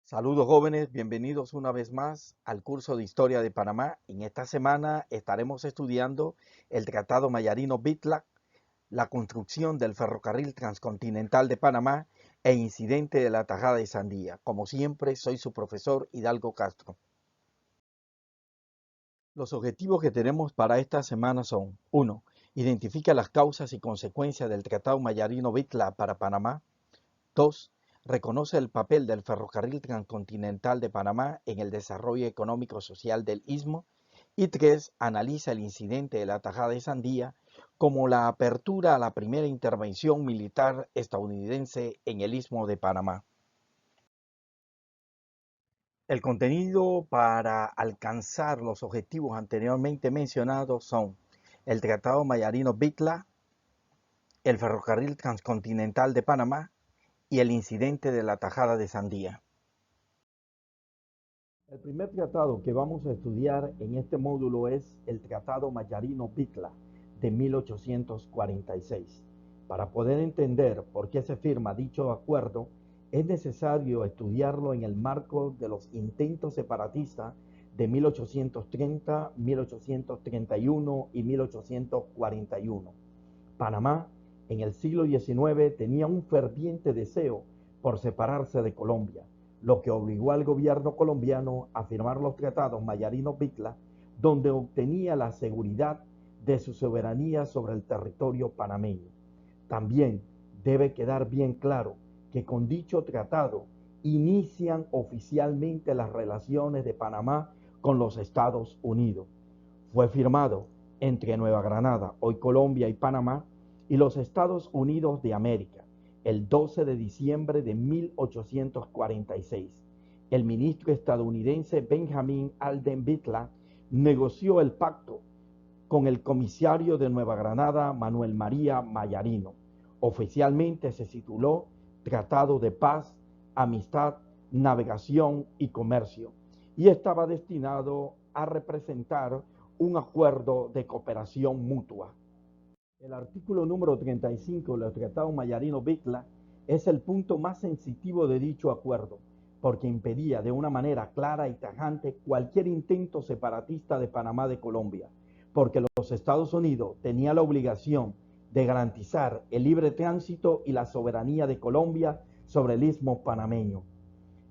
Saludos jóvenes, bienvenidos una vez más al curso de Historia de Panamá. En esta semana estaremos estudiando el Tratado Mayarino-Bitla, la construcción del ferrocarril transcontinental de Panamá e incidente de la Tajada de Sandía. Como siempre, soy su profesor Hidalgo Castro. Los objetivos que tenemos para esta semana son: 1. Identifica las causas y consecuencias del Tratado Mayarino-Bitla para Panamá. 2. Reconoce el papel del ferrocarril transcontinental de Panamá en el desarrollo económico-social del Istmo. Y 3. Analiza el incidente de la Tajada de Sandía como la apertura a la primera intervención militar estadounidense en el Istmo de Panamá. El contenido para alcanzar los objetivos anteriormente mencionados son el Tratado Mayarino-Bitla, el ferrocarril transcontinental de Panamá y el incidente de la Tajada de Sandía. El primer tratado que vamos a estudiar en este módulo es el Tratado Mayarino-Bitla de 1846. Para poder entender por qué se firma dicho acuerdo, es necesario estudiarlo en el marco de los intentos separatistas de 1830, 1831 y 1841. Panamá en el siglo XIX tenía un ferviente deseo por separarse de Colombia, lo que obligó al gobierno colombiano a firmar los tratados Mayarino-Bitla, donde obtenía la seguridad de su soberanía sobre el territorio panameño. También debe quedar bien claro que con dicho tratado inician oficialmente las relaciones de Panamá con los Estados Unidos. Fue firmado entre Nueva Granada, hoy Colombia, y Panamá, y los Estados Unidos de América, el 12 de diciembre de 1846. El ministro estadounidense Benjamin Alden Bitla negoció el pacto con el comisario de Nueva Granada, Manuel María Mayarino. Oficialmente se tituló Tratado de Paz, Amistad, Navegación y Comercio, y estaba destinado a representar un acuerdo de cooperación mutua. El artículo número 35 del Tratado Mayarino-Bitla es el punto más sensitivo de dicho acuerdo, porque impedía de una manera clara y tajante cualquier intento separatista de Panamá de Colombia, porque los Estados Unidos tenían la obligación de garantizar el libre tránsito y la soberanía de Colombia sobre el istmo panameño.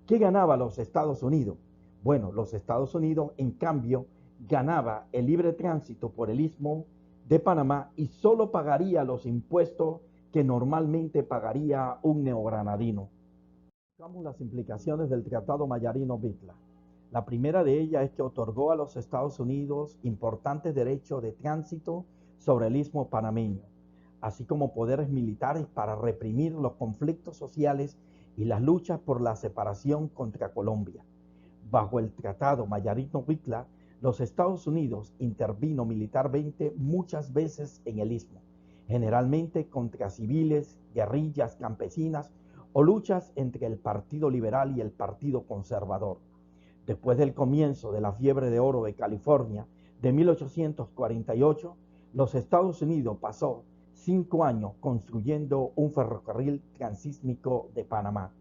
¿Qué ganaba los Estados Unidos? Bueno, los Estados Unidos, en cambio, ganaba el libre tránsito por el istmo de Panamá y solo pagaría los impuestos que normalmente pagaría un neogranadino. Buscamos las implicaciones del Tratado Mayarino-Bitla. La primera de ellas es que otorgó a los Estados Unidos importantes derechos de tránsito sobre el istmo panameño, así como poderes militares para reprimir los conflictos sociales y las luchas por la separación contra Colombia. Bajo el Tratado Mayarino-Bitla, los Estados Unidos intervino militarmente muchas veces en el istmo, generalmente contra civiles, guerrillas campesinas o luchas entre el Partido Liberal y el Partido Conservador. Después del comienzo de la fiebre de oro de California de 1848, los Estados Unidos pasó 5 años construyendo un ferrocarril transísmico de Panamá.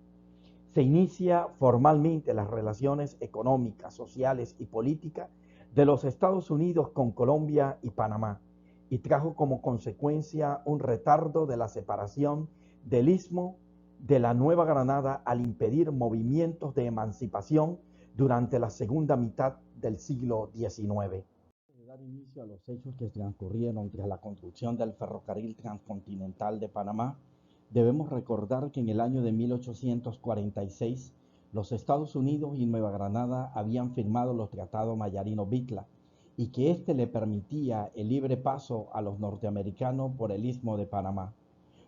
Se inicia formalmente las relaciones económicas, sociales y políticas de los Estados Unidos con Colombia y Panamá, y trajo como consecuencia un retardo de la separación del istmo de la Nueva Granada al impedir movimientos de emancipación durante la segunda mitad del siglo XIX. De dar inicio a los hechos que transcurrieron tras la construcción del ferrocarril transcontinental de Panamá, debemos recordar que en el año de 1846 los Estados Unidos y Nueva Granada habían firmado los tratados Mayarino-Bitla y que éste le permitía el libre paso a los norteamericanos por el istmo de Panamá.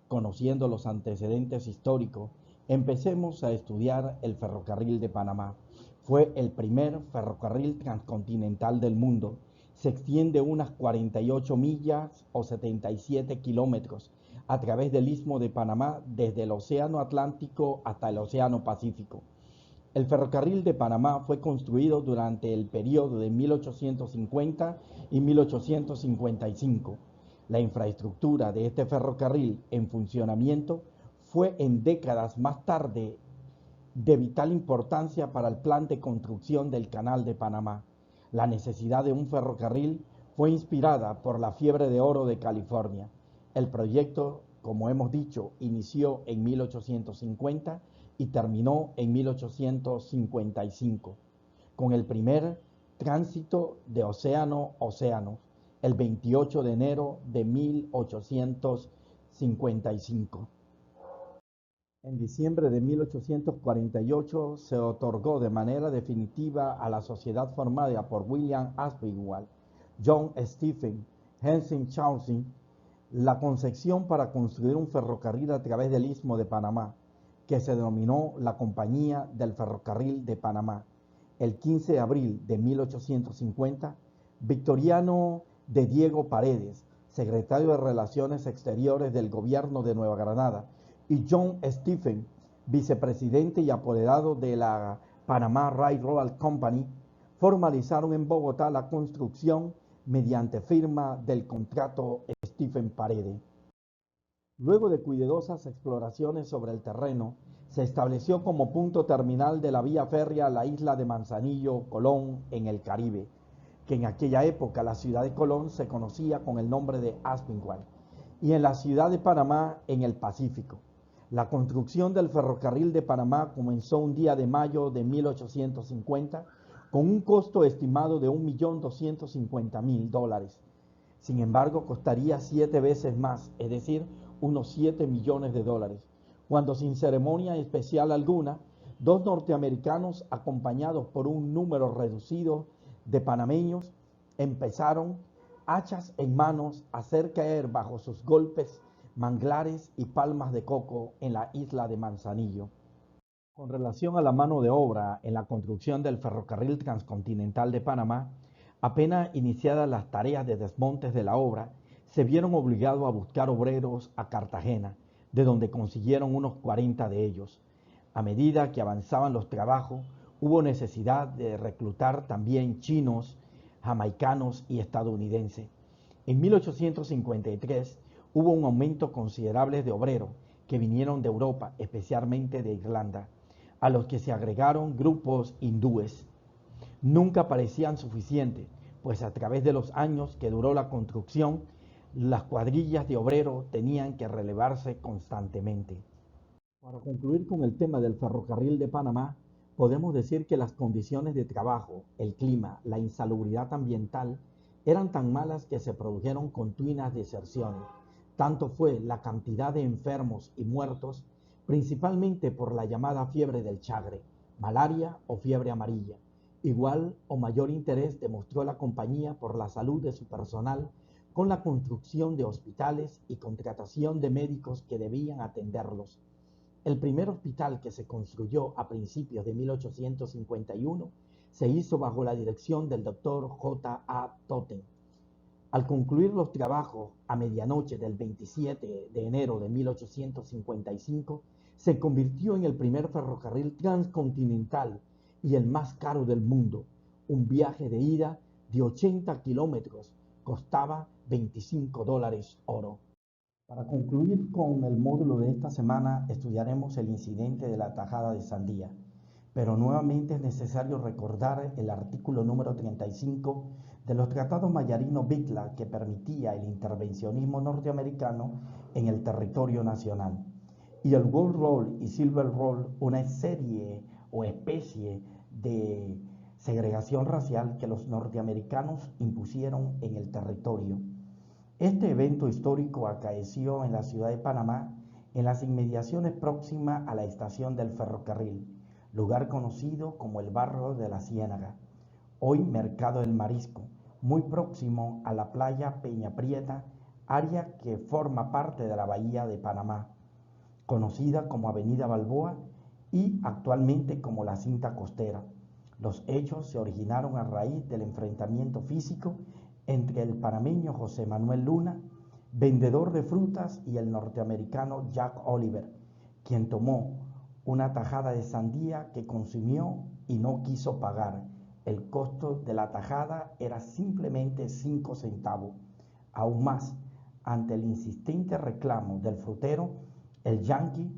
Conociendo los antecedentes históricos, empecemos a estudiar el ferrocarril de Panamá. Fue el primer ferrocarril transcontinental del mundo. Se extiende unas 48 millas o 77 kilómetros a través del istmo de Panamá desde el Océano Atlántico hasta el Océano Pacífico. El ferrocarril de Panamá fue construido durante el periodo de 1850 y 1855. La infraestructura de este ferrocarril en funcionamiento fue en décadas más tarde de vital importancia para el plan de construcción del Canal de Panamá. La necesidad de un ferrocarril fue inspirada por la fiebre de oro de California. El proyecto, como hemos dicho, inició en 1850 y terminó en 1855, con el primer tránsito de océano-océano, el 28 de enero de 1855. En diciembre de 1848 se otorgó de manera definitiva a la sociedad formada por William Aspinwall, John Stephen, Henry Chauncey, la concepción para construir un ferrocarril a través del Istmo de Panamá, que se denominó la Compañía del Ferrocarril de Panamá. El 15 de abril de 1850, Victoriano de Diego Paredes, secretario de Relaciones Exteriores del gobierno de Nueva Granada, y John Stephen, vicepresidente y apoderado de la Panama Railroad Company, formalizaron en Bogotá la construcción mediante firma del contrato Stephen Paredes. Luego de cuidadosas exploraciones sobre el terreno, se estableció como punto terminal de la vía férrea la isla de Manzanillo, Colón, en el Caribe, que en aquella época la ciudad de Colón se conocía con el nombre de Aspinwall, y en la ciudad de Panamá, en el Pacífico. La construcción del ferrocarril de Panamá comenzó un día de mayo de 1850 con un costo estimado de $1.250.000. Sin embargo, costaría 7 veces más, es decir, unos 7 millones de dólares, cuando sin ceremonia especial alguna, dos norteamericanos, acompañados por un número reducido de panameños, empezaron, hachas en manos, a hacer caer bajo sus golpes manglares y palmas de coco en la isla de Manzanillo. Con relación a la mano de obra en la construcción del ferrocarril transcontinental de Panamá, apenas iniciadas las tareas de desmontes de la obra, se vieron obligados a buscar obreros a Cartagena, de donde consiguieron unos 40 de ellos. A medida que avanzaban los trabajos, hubo necesidad de reclutar también chinos, jamaicanos y estadounidenses. En 1853 hubo un aumento considerable de obreros que vinieron de Europa, especialmente de Irlanda, a los que se agregaron grupos hindúes. Nunca parecían suficientes, pues a través de los años que duró la construcción, las cuadrillas de obreros tenían que relevarse constantemente. Para concluir con el tema del ferrocarril de Panamá, podemos decir que las condiciones de trabajo, el clima, la insalubridad ambiental eran tan malas que se produjeron continuas deserciones. Tanto fue la cantidad de enfermos y muertos, principalmente por la llamada fiebre del Chagre, malaria o fiebre amarilla. Igual o mayor interés demostró la compañía por la salud de su personal con la construcción de hospitales y contratación de médicos que debían atenderlos. El primer hospital que se construyó a principios de 1851 se hizo bajo la dirección del doctor J. A. Totten. Al concluir los trabajos a medianoche del 27 de enero de 1855, se convirtió en el primer ferrocarril transcontinental y el más caro del mundo. Un viaje de ida de 80 kilómetros costaba $25 oro. Para concluir con el módulo de esta semana, estudiaremos el incidente de la tajada de sandía. Pero nuevamente es necesario recordar el artículo número 35 de los tratados Mayarino-Bigla que permitía el intervencionismo norteamericano en el territorio nacional. Y el Gold Roll y Silver Roll, una serie o especie de segregación racial que los norteamericanos impusieron en el territorio. Este evento histórico acaeció en la ciudad de Panamá, en las inmediaciones próximas a la estación del ferrocarril, lugar conocido como el barrio de la Ciénaga, hoy Mercado del Marisco, muy próximo a la playa Peña Prieta, área que forma parte de la bahía de Panamá, conocida como Avenida Balboa y actualmente como la Cinta Costera. Los hechos se originaron a raíz del enfrentamiento físico entre el panameño José Manuel Luna, vendedor de frutas, y el norteamericano Jack Oliver, quien tomó una tajada de sandía que consumió y no quiso pagar. El costo de la tajada era simplemente 5 centavos. Aún más, ante el insistente reclamo del frutero, el yanqui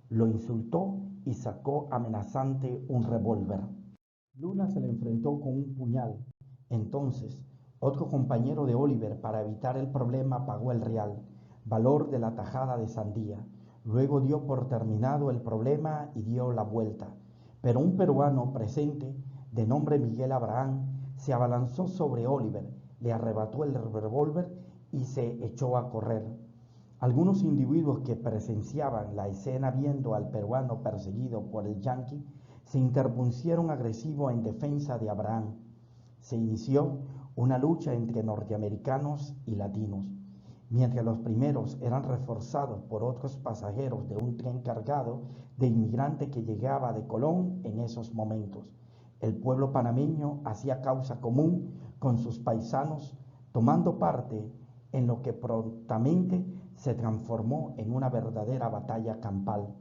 lo insultó y sacó amenazante un revólver. Luna se le enfrentó con un puñal. Entonces, otro compañero de Oliver, para evitar el problema, pagó el real, valor de la tajada de sandía. Luego dio por terminado el problema y dio la vuelta. Pero un peruano presente, de nombre Miguel Abraham, se abalanzó sobre Oliver, le arrebató el revólver y se echó a correr. Algunos individuos que presenciaban la escena viendo al peruano perseguido por el yanqui se interpusieron agresivos en defensa de Abraham. Se inició una lucha entre norteamericanos y latinos, mientras los primeros eran reforzados por otros pasajeros de un tren cargado de inmigrantes que llegaba de Colón en esos momentos. El pueblo panameño hacía causa común con sus paisanos, tomando parte en lo que prontamente se transformó en una verdadera batalla campal.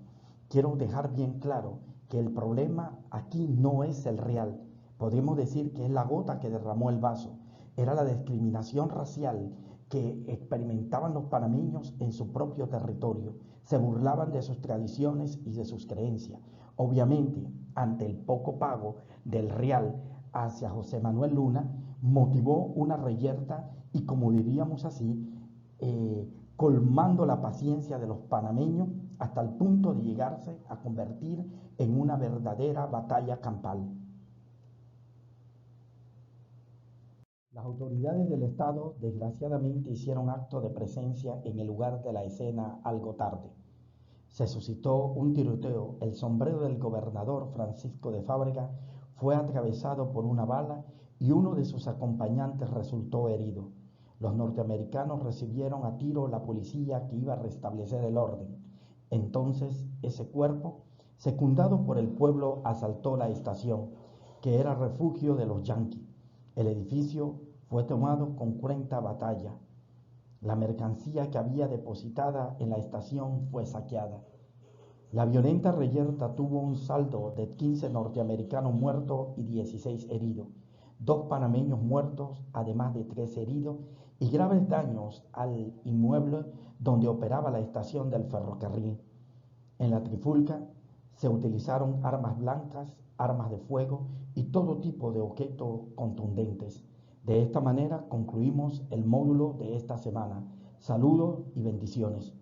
Quiero dejar bien claro que el problema aquí no es el real. Podemos decir que es la gota que derramó el vaso. Era la discriminación racial que experimentaban los panameños en su propio territorio. Se burlaban de sus tradiciones y de sus creencias. Obviamente, ante el poco pago del real hacia José Manuel Luna, motivó una reyerta y, como diríamos así, colmando la paciencia de los panameños hasta el punto de llegarse a convertir en una verdadera batalla campal. Las autoridades del Estado desgraciadamente hicieron acto de presencia en el lugar de la escena algo tarde. Se suscitó un tiroteo. El sombrero del gobernador Francisco de Fábrega fue atravesado por una bala y uno de sus acompañantes resultó herido. Los norteamericanos recibieron a tiro la policía que iba a restablecer el orden. Entonces ese cuerpo, secundado por el pueblo, asaltó la estación, que era refugio de los yanquis. El edificio fue tomado con cruenta batalla. La mercancía que había depositada en la estación fue saqueada. La violenta reyerta tuvo un saldo de 15 norteamericanos muertos y 16 heridos, 2 panameños muertos, además de 3 heridos, y graves daños al inmueble donde operaba la estación del ferrocarril. En la trifulca se utilizaron armas blancas, armas de fuego y todo tipo de objetos contundentes. De esta manera concluimos el módulo de esta semana. Saludos y bendiciones.